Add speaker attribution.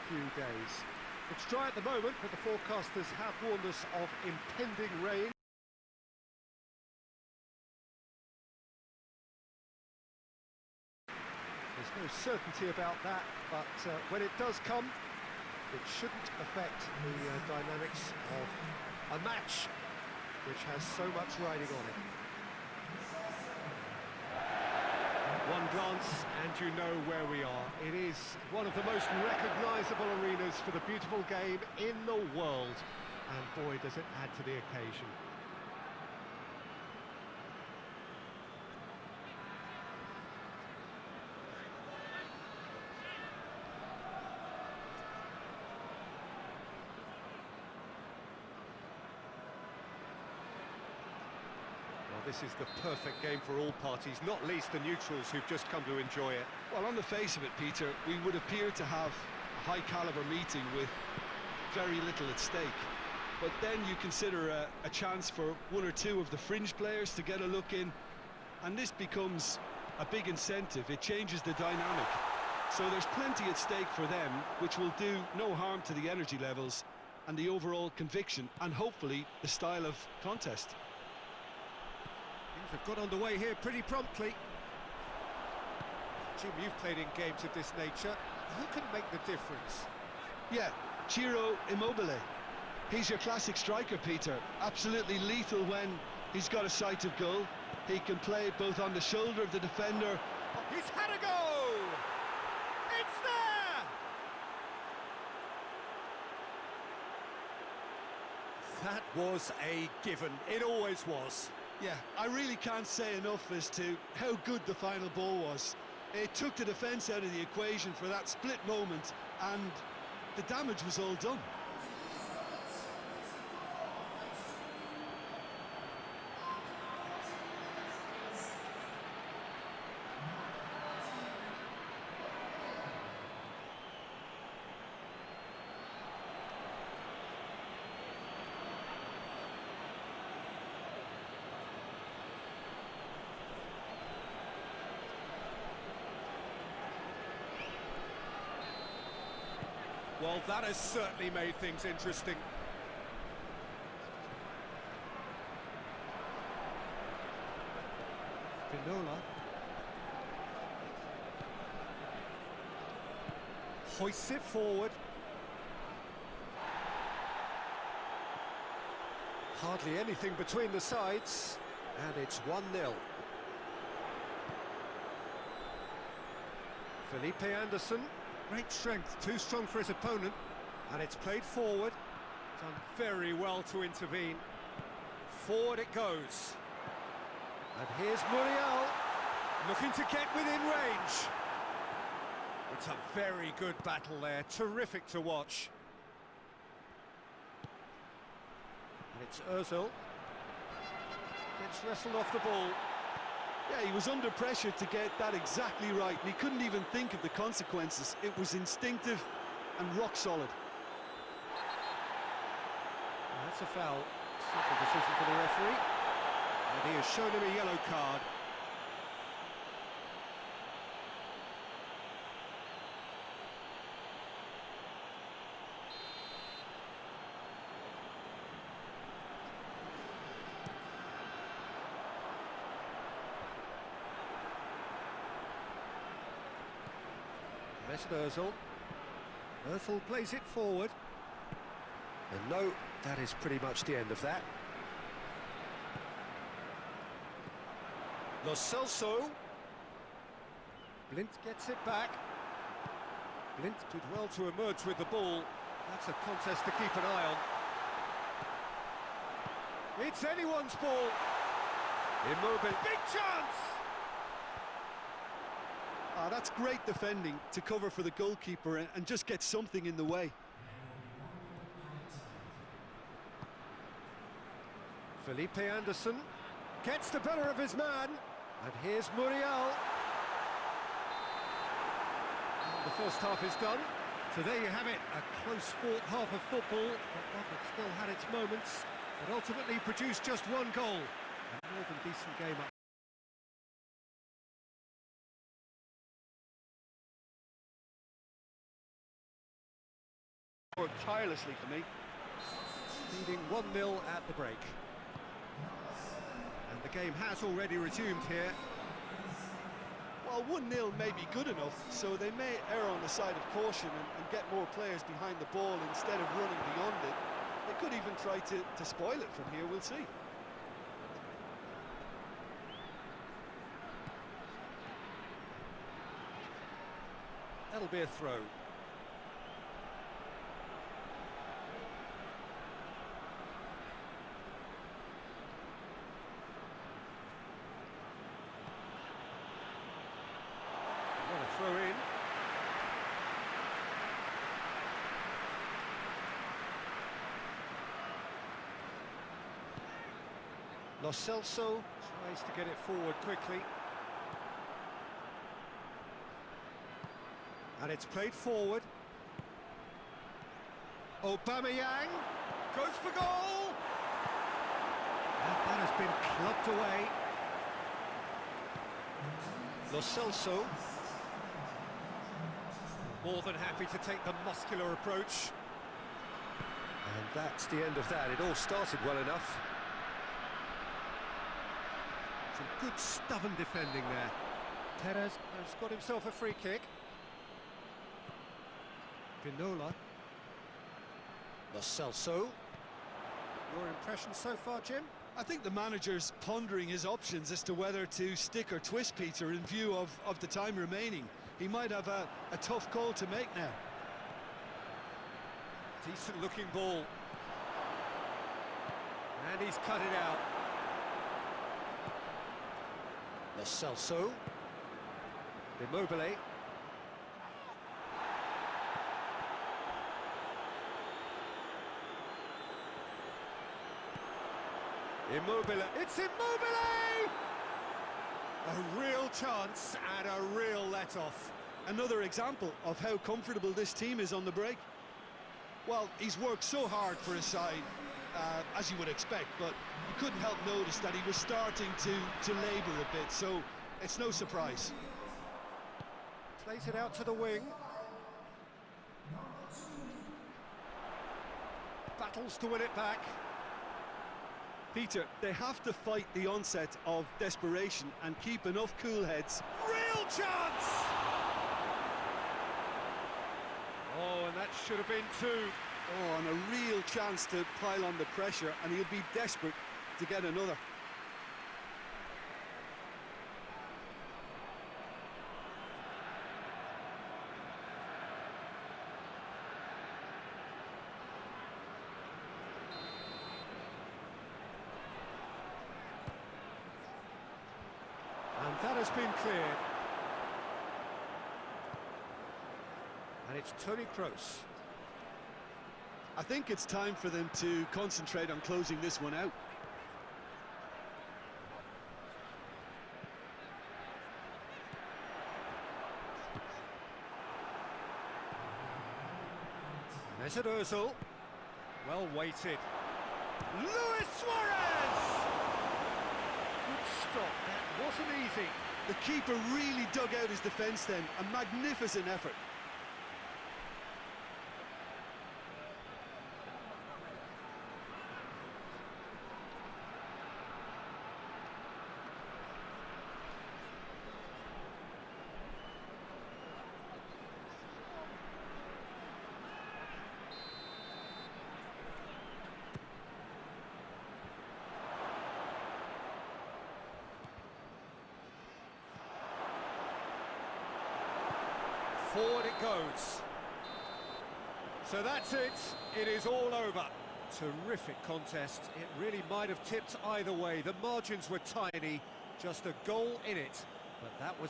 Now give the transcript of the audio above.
Speaker 1: few days. It's dry at the moment, but the forecasters have warned us of impending rain. There's no certainty about that, but when it does come, it shouldn't affect the dynamics of a match which has so much riding on it. One glance and you know where we are. It is one of the most recognisable arenas for the beautiful game in the world. And boy, does it add to the occasion. This is the perfect game for all parties, not least the neutrals who've just come to enjoy it.
Speaker 2: Well, on the face of it, Peter, we would appear to have a high-caliber meeting with very little at stake. But then you consider a chance for one or two of the fringe players to get a look in, and this becomes a big incentive. It changes the dynamic. So there's plenty at stake for them, which will do no harm to the energy levels and the overall conviction, and hopefully the style of contest.
Speaker 1: Things have got underway here pretty promptly. Jim, you've played in games of this nature. Who can make the difference?
Speaker 2: Yeah, Ciro Immobile. He's your classic striker, Peter. Absolutely lethal when he's got a sight of goal. He can play both on the shoulder of the defender.
Speaker 1: He's had a go! It's there! That was a given. It always was.
Speaker 2: Yeah, I really can't say enough as to how good the final ball was. It took the defence out of the equation for that split moment, and the damage was all done.
Speaker 1: Well, that has certainly made things interesting. Pinola. Hoists it forward. Hardly anything between the sides, and it's 1-0. Felipe Anderson. Great strength, too strong for his opponent, and it's played forward. Done very well to intervene. Forward it goes. And here's Muriel, looking to get within range. It's a very good battle there, terrific to watch. And it's Ozil. Gets wrestled off the ball.
Speaker 2: Yeah, he was under pressure to get that exactly right, and he couldn't even think of the consequences. It was instinctive and rock solid.
Speaker 1: And that's a foul. Simple decision for the referee. And he has shown him a yellow card. Mesut Ozil. Ozil plays it forward. And no, that is pretty much the end of that. Lo Celso. Blind gets it back. Blind did well to emerge with the ball. That's a contest to keep an eye on. It's anyone's ball. Immobile. Big chance!
Speaker 2: That's great defending to cover for the goalkeeper and just get something in the way.
Speaker 1: Felipe Anderson gets the better of his man, and here's Muriel. The first half is done, so there you have it, a close-fought half of football, but one that still had its moments, but ultimately produced just one goal. A more than decent game up.
Speaker 2: Worked tirelessly for me.
Speaker 1: Leading 1-0 at the break. And the game has already resumed here.
Speaker 2: Well, 1-0 may be good enough, so they may err on the side of caution and get more players behind the ball instead of running beyond it. They could even try to spoil it from here, we'll see.
Speaker 1: That'll be a throw. What a throw in. Lo Celso tries to get it forward quickly. And it's played forward. Aubameyang goes for goal! And that has been clubbed away. Lo Celso. More than happy to take the muscular approach. And that's the end of that. It all started well enough. Some good stubborn defending there. Perez has got himself a free kick. Pinola. Lo Celso. Your impression so far, Jim?
Speaker 2: I think the manager's pondering his options as to whether to stick or twist Peter in view of the time remaining. He might have a tough call to make now.
Speaker 1: Decent looking ball. And he's cut it out. Lo Celso. Immobile. Immobile. It's Immobile! A real chance and a real let-off.
Speaker 2: Another example of how comfortable this team is on the break. Well, he's worked so hard for his side, as you would expect, but you couldn't help notice that he was starting to labour a bit, so it's no surprise.
Speaker 1: Plays it out to the wing. Battles to win it back.
Speaker 2: Peter, they have to fight the onset of desperation and keep enough cool heads.
Speaker 1: Real chance! Oh, and that should have been two.
Speaker 2: Oh, and a real chance to pile on the pressure, and he'll be desperate to get another.
Speaker 1: And that has been cleared. And it's Toni Kroos.
Speaker 2: I think it's time for them to concentrate on closing this one out.
Speaker 1: Mesut Ozil. Well weighted. Luis Suarez! Good stop, that wasn't easy.
Speaker 2: The keeper really dug out his defence then, a magnificent effort.
Speaker 1: Forward it goes. So that's it. It is all over. Terrific contest. It really might have tipped either way. The margins were tiny. Just a goal in it. But that was